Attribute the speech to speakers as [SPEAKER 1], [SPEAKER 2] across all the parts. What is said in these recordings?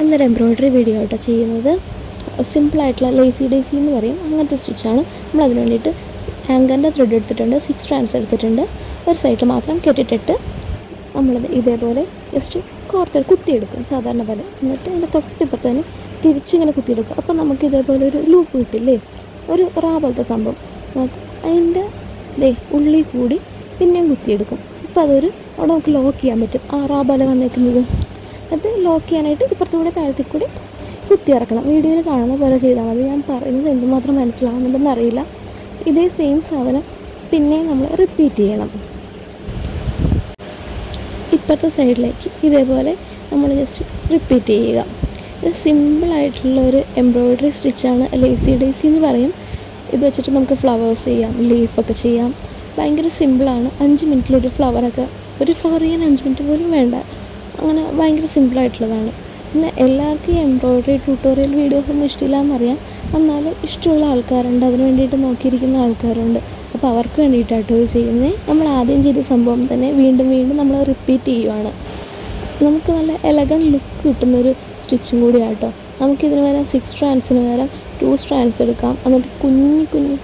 [SPEAKER 1] ഇന്നൊരു embroidery video ആയിട്ടോ ചെയ്യുന്നത്. സിമ്പിളായിട്ടുള്ള ലേസി ഡേസി എന്ന് പറയും, അങ്ങനത്തെ സ്റ്റിച്ചാണ്. നമ്മളതിന് വേണ്ടിയിട്ട് ഹാങ്കറിൻ്റെ ത്രെഡ് എടുത്തിട്ടുണ്ട്, 6 strands എടുത്തിട്ടുണ്ട്. ഒരു സൈഡ് മാത്രം കെട്ടിട്ടിട്ട് നമ്മളത് ഇതേപോലെ ജസ്റ്റ് കുത്തിയെടുക്കും സാധാരണ പോലെ. എന്നിട്ട് അതിൻ്റെ തൊട്ടിപ്പുറത്ത് തന്നെ തിരിച്ചിങ്ങനെ കുത്തിയെടുക്കും. അപ്പോൾ നമുക്ക് ഇതേപോലെ ഒരു ലൂപ്പ് കിട്ടില്ലേ, ഒരു റാ പോലത്തെ സംഭവം. അതിൻ്റെ ഉള്ളിൽ കൂടി പിന്നെയും കുത്തിയെടുക്കും. അപ്പോൾ അതൊരു അവിടെ നമുക്ക് ലോക്ക് ചെയ്യാൻ പറ്റും, ആ റാ പോലെ വന്നേക്കുന്നത്. എന്നിട്ട് ലോക്ക് ചെയ്യാനായിട്ട് ഇപ്പുറത്തുകൂടെ താഴത്തിൽ കൂടി കുത്തി ഇറക്കണം. വീഡിയോയിൽ കാണുന്ന പോലെ ചെയ്താൽ മതി. ഞാൻ പറയുന്നത് എന്തുമാത്രം മനസ്സിലാവുന്നുണ്ടെന്ന് അറിയില്ല. ഇതേ സെയിം സാധനം പിന്നെ നമ്മൾ റിപ്പീറ്റ് ചെയ്യണം. ഇപ്പുറത്തെ സൈഡിലേക്ക് ഇതേപോലെ നമ്മൾ ജസ്റ്റ് റിപ്പീറ്റ് ചെയ്യുക. ഇത് സിമ്പിളായിട്ടുള്ളൊരു എംബ്രോയ്ഡറി സ്റ്റിച്ചാണ്, ലേസി ഡേസി എന്ന് പറയും. ഇത് വെച്ചിട്ട് നമുക്ക് ഫ്ലവേഴ്സ് ചെയ്യാം, ലീഫൊക്കെ ചെയ്യാം. ഭയങ്കര സിമ്പിളാണ്. 5 മിനിറ്റിലൊരു ഫ്ലവറൊക്കെ, ഒരു ഫ്ലവർ ചെയ്യാൻ 5 മിനിറ്റ് പോലും വേണ്ട. അങ്ങനെ ഭയങ്കര സിമ്പിളായിട്ടുള്ളതാണ്. പിന്നെ എല്ലാവർക്കും ഈ എംബ്രോയ്ഡറി ട്യൂട്ടോറിയൽ വീഡിയോസൊന്നും ഇഷ്ടമില്ല എന്നറിയാം. എന്നാലും ഇഷ്ടമുള്ള ആൾക്കാരുണ്ട്, അതിന് വേണ്ടിയിട്ട് നോക്കിയിരിക്കുന്ന ആൾക്കാരുണ്ട്. അപ്പോൾ അവർക്ക് വേണ്ടിയിട്ടാട്ടോ ഇത് ചെയ്യുന്നത്. നമ്മൾ ആദ്യം ചെയ്ത സംഭവം തന്നെ വീണ്ടും വീണ്ടും നമ്മൾ റിപ്പീറ്റ് ചെയ്യുവാണ്. നമുക്ക് നല്ല എലഗൻറ്റ് ലുക്ക് കിട്ടുന്നൊരു സ്റ്റിച്ചും കൂടി ആട്ടോ. നമുക്കിതിന് പകരം 6 strandsന് പകരം 2 strands എടുക്കാം. എന്നിട്ട് കുഞ്ഞു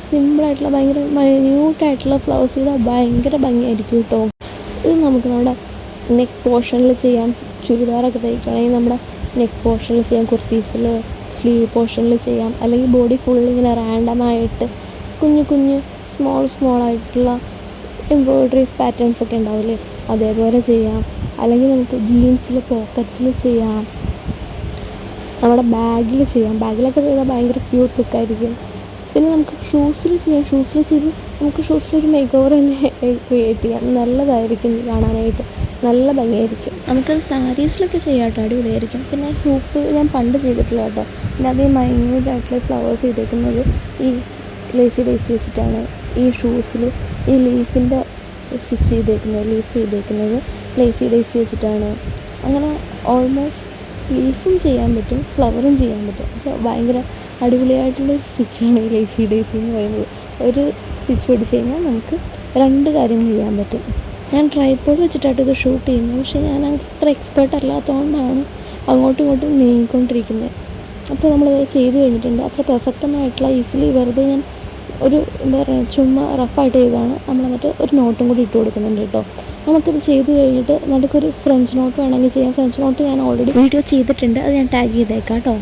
[SPEAKER 1] സിമ്പിളായിട്ടുള്ള ഭയങ്കര മൈന്യൂട്ടായിട്ടുള്ള ഫ്ലവേഴ്സ് ചെയ്താൽ ഭയങ്കര ഭംഗിയായിരിക്കും കേട്ടോ. ഇത് നമുക്ക് നമ്മുടെ നെക്ക് പോർഷനിൽ ചെയ്യാം. ചുരിദാറൊക്കെ തയ്ക്കുകയാണെങ്കിൽ നമ്മുടെ നെക്ക് പോർഷനിൽ ചെയ്യാം, കുർത്തീസിൽ സ്ലീവ് പോർഷനിൽ ചെയ്യാം. അല്ലെങ്കിൽ ബോഡി ഫുൾ ഇങ്ങനെ റാൻഡമായിട്ട് കുഞ്ഞു സ്മോളായിട്ടുള്ള എംബ്രോയ്ഡറീസ് പാറ്റേൺസ് ഒക്കെ ഉണ്ടാവില്ലേ, അതേപോലെ ചെയ്യാം. അല്ലെങ്കിൽ നമുക്ക് ജീൻസിൽ പോക്കറ്റ്സിൽ ചെയ്യാം, നമ്മുടെ ബാഗിൽ ചെയ്യാം. ബാഗിലൊക്കെ ചെയ്താൽ ഭയങ്കര ക്യൂട്ട് ലുക്കായിരിക്കും. പിന്നെ നമുക്ക് ഷൂസിൽ ചെയ്യാം. ഷൂസിൽ ചെയ്ത് നമുക്ക് ഷൂസിലൊരു മേക്ക് ഓവർ തന്നെ ക്രിയേറ്റ് ചെയ്യാം. നല്ലതായിരിക്കും കാണാനായിട്ട്, നല്ല ഭംഗിയായിരിക്കും. നമുക്കത് സാരീസിലൊക്കെ ചെയ്യാം കേട്ടോ, അടിപൊളിയായിരിക്കും. പിന്നെ ഹൂപ്പ് ഞാൻ പണ്ട് ചെയ്തിട്ടില്ല കേട്ടോ. പിന്നെ അതേ മൈന്യൂട്ടായിട്ടുള്ള ഫ്ലവേഴ്സ് ചെയ്തേക്കുന്നത് ഈ ലേസി ഡേസി വെച്ചിട്ടാണ്. ഈ ഷൂസിൽ ഈ ലീഫ് ചെയ്തേക്കുന്നത് ലേസി ഡേസി വെച്ചിട്ടാണ്. അങ്ങനെ ഓൾമോസ്റ്റ് ലീഫും ചെയ്യാൻ പറ്റും, ഫ്ലവറും ചെയ്യാൻ പറ്റും. അപ്പോൾ ഭയങ്കര അടിപൊളിയായിട്ടുള്ളൊരു സ്റ്റിച്ചാണ് ഈ ലേസി ഡേസി എന്ന് പറയുന്നത്. ഒരു സ്റ്റിച്ച് പഠിച്ചു കഴിഞ്ഞാൽ നമുക്ക് 2 കാര്യങ്ങൾ ചെയ്യാൻ പറ്റും. ഞാൻ ട്രൈപോഡ് വെച്ചിട്ടാണ് ഇത് ഷൂട്ട് ചെയ്യുന്നത്. പക്ഷേ ഞാൻ അത്ര എക്സ്പേർട്ട് അല്ലാത്തതുകൊണ്ടാണ് അങ്ങോട്ടും ഇങ്ങോട്ടും നീങ്ങിക്കൊണ്ടിരിക്കുന്നത്. അപ്പോൾ നമ്മളത് ചെയ്ത് കഴിഞ്ഞിട്ടുണ്ട്. അത്ര പെർഫെക്റ്റൊന്നായിട്ടുള്ള ഈസിലി വെറുതെ ഞാൻ ഒരു എന്താ പറയുക, ചുമ്മാ റഫായിട്ട് ചെയ്തതാണ്. നമ്മൾ എന്നിട്ട് ഒരു നോട്ടും കൂടി ഇട്ട് കൊടുക്കുന്നുണ്ട് കേട്ടോ. നമുക്കിത് ചെയ്ത് കഴിഞ്ഞിട്ട് നടുക്കൊരു ഫ്രഞ്ച് നോട്ട് വേണമെങ്കിൽ ചെയ്യാം. ഫ്രഞ്ച് നോട്ട് ഞാൻ ഓൾറെഡി വീഡിയോ ചെയ്തിട്ടുണ്ട്, അത് ഞാൻ ടാഗ് ചെയ്തേക്കാം കേട്ടോ.